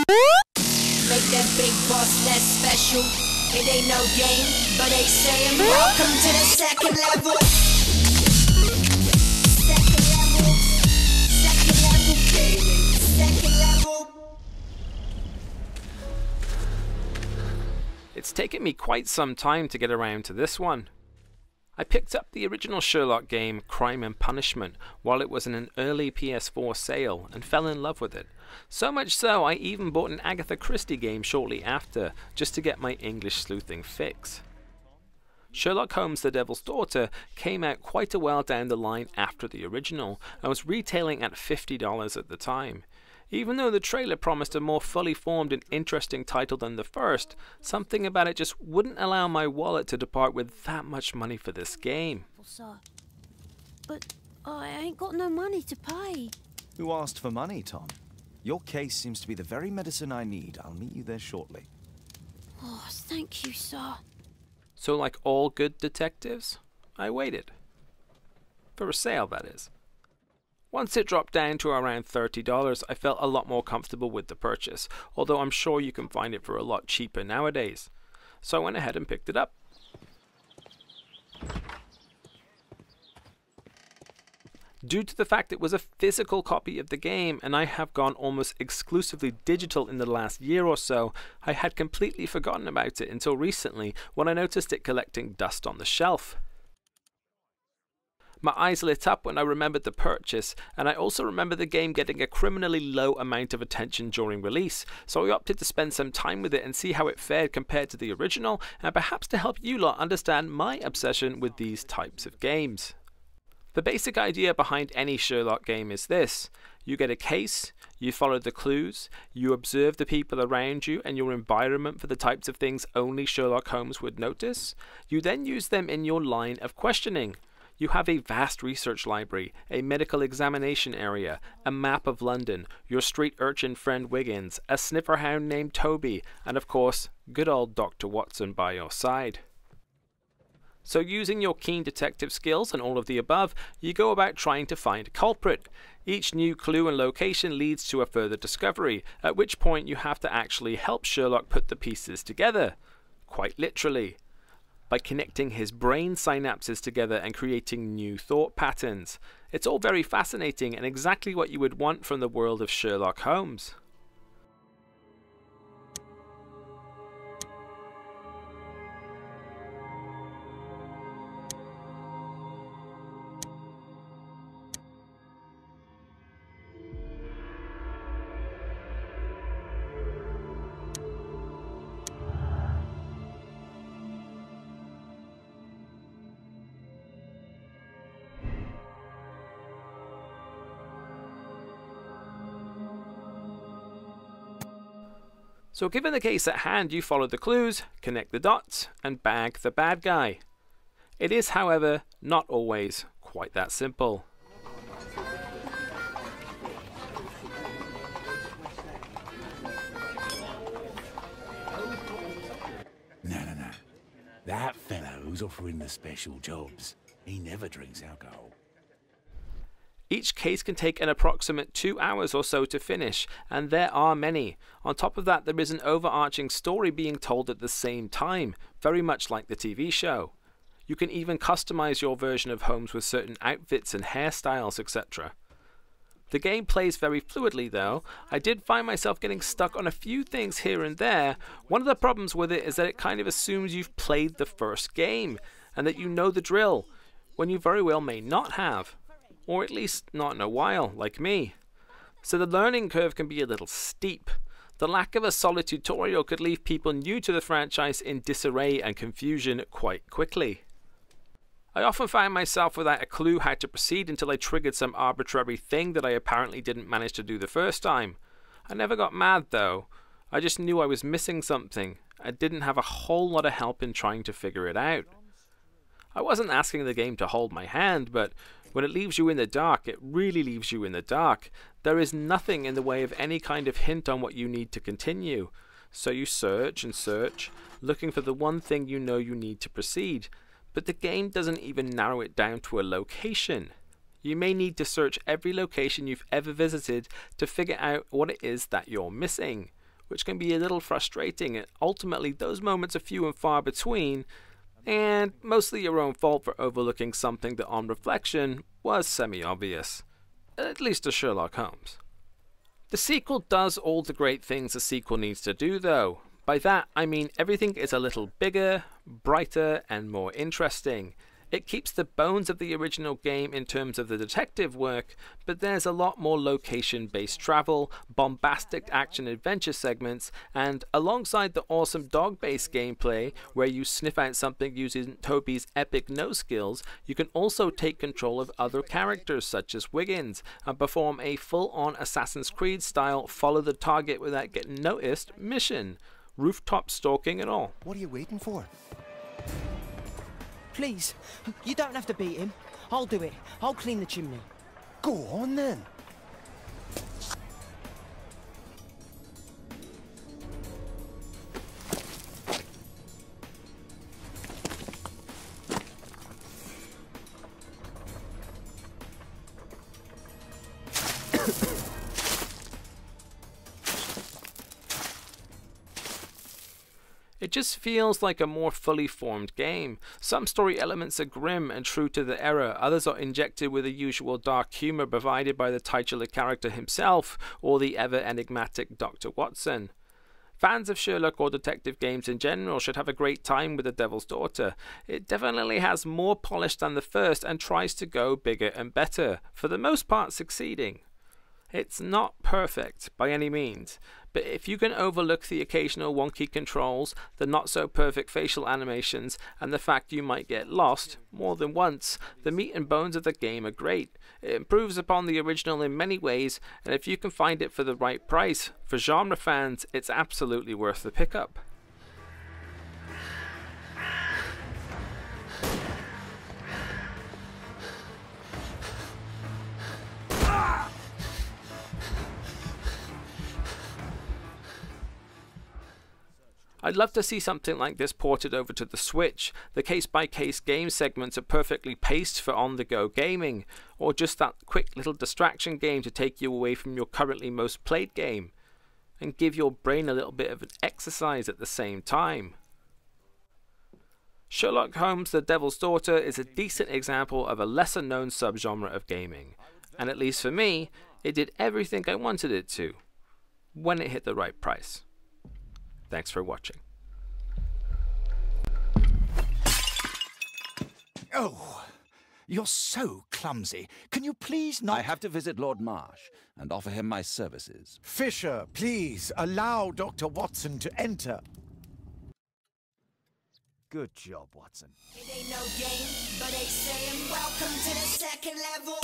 Make that big boss less special. It ain't no game, but they saying welcome to the second level. Second level. Second level gaming. Second level. It's taken me quite some time to get around to this one. I picked up the original Sherlock game, Crime and Punishment, while it was in an early PS4 sale and fell in love with it. So much so, I even bought an Agatha Christie game shortly after, just to get my English sleuthing fix. Sherlock Holmes, The Devil's Daughter came out quite a while down the line after the original, and was retailing at $50 at the time. Even though the trailer promised a more fully formed and interesting title than the first, something about it just wouldn't allow my wallet to depart with that much money for this game. But I ain't got no money to pay. Who asked for money, Tom? Your case seems to be the very medicine I need. I'll meet you there shortly. Oh, thank you, sir. So like all good detectives, I waited. For a sale, that is. Once it dropped down to around $30, I felt a lot more comfortable with the purchase, although I'm sure you can find it for a lot cheaper nowadays. So I went ahead and picked it up. Due to the fact it was a physical copy of the game and I have gone almost exclusively digital in the last year or so, I had completely forgotten about it until recently when I noticed it collecting dust on the shelf. My eyes lit up when I remembered the purchase, and I also remember the game getting a criminally low amount of attention during release, so I opted to spend some time with it and see how it fared compared to the original, and perhaps to help you lot understand my obsession with these types of games. The basic idea behind any Sherlock game is this: you get a case, you follow the clues, you observe the people around you and your environment for the types of things only Sherlock Holmes would notice, you then use them in your line of questioning. You have a vast research library, a medical examination area, a map of London, your street urchin friend Wiggins, a sniffer hound named Toby, and of course, good old Dr. Watson by your side. So using your keen detective skills and all of the above, you go about trying to find a culprit. Each new clue and location leads to a further discovery, at which point you have to actually help Sherlock put the pieces together. Quite literally. By connecting his brain synapses together and creating new thought patterns. It's all very fascinating and exactly what you would want from the world of Sherlock Holmes. So given the case at hand, you follow the clues, connect the dots, and bag the bad guy. It is, however, not always quite that simple. No. That fellow's offering the special jobs. He never drinks alcohol. Each case can take an approximate 2 hours or so to finish, and there are many. On top of that, there is an overarching story being told at the same time, very much like the TV show. You can even customize your version of Holmes with certain outfits and hairstyles, etc. The game plays very fluidly though. I did find myself getting stuck on a few things here and there. One of the problems with it is that it kind of assumes you've played the first game, and that you know the drill, when you very well may not have. Or at least not in a while, like me. So the learning curve can be a little steep. The lack of a solid tutorial could leave people new to the franchise in disarray and confusion quite quickly. I often found myself without a clue how to proceed until I triggered some arbitrary thing that I apparently didn't manage to do the first time. I never got mad though. I just knew I was missing something. I didn't have a whole lot of help in trying to figure it out. I wasn't asking the game to hold my hand, but when it leaves you in the dark, it really leaves you in the dark. There is nothing in the way of any kind of hint on what you need to continue. So you search and search, looking for the one thing you know you need to proceed. But the game doesn't even narrow it down to a location. You may need to search every location you've ever visited to figure out what it is that you're missing. which can be a little frustrating, and ultimately those moments are few and far between, and mostly your own fault for overlooking something that on reflection was semi-obvious, at least to Sherlock Holmes. The sequel does all the great things a sequel needs to do though. By that I mean everything is a little bigger, brighter, and more interesting. It keeps the bones of the original game in terms of the detective work, but there's a lot more location-based travel, bombastic action-adventure segments, and alongside the awesome dog-based gameplay, where you sniff out something using Toby's epic nose skills, you can also take control of other characters such as Wiggins, and perform a full-on Assassin's Creed-style follow-the-target-without-getting-noticed mission. Rooftop stalking and all. What are you waiting for? Please, you don't have to beat him. I'll do it. I'll clean the chimney. Go on then. It just feels like a more fully formed game. Some story elements are grim and true to the era, others are injected with the usual dark humour provided by the titular character himself or the ever enigmatic Dr. Watson. Fans of Sherlock or detective games in general should have a great time with The Devil's Daughter. It definitely has more polish than the first and tries to go bigger and better, for the most part succeeding. It's not perfect by any means, but if you can overlook the occasional wonky controls, the not so perfect facial animations, and the fact you might get lost more than once, the meat and bones of the game are great. It improves upon the original in many ways, and if you can find it for the right price, for genre fans, it's absolutely worth the pickup. I'd love to see something like this ported over to the Switch. The case-by-case game segments are perfectly paced for on-the-go gaming, or just that quick little distraction game to take you away from your currently most played game, and give your brain a little bit of an exercise at the same time. Sherlock Holmes: The Devil's Daughter is a decent example of a lesser-known subgenre of gaming, and at least for me, it did everything I wanted it to, when it hit the right price. Thanks for watching. Oh, you're so clumsy. Can you please not... I have to visit Lord Marsh and offer him my services. Fisher, please allow Dr. Watson to enter. Good job, Watson. It ain't no game, but they saying welcome to the second level.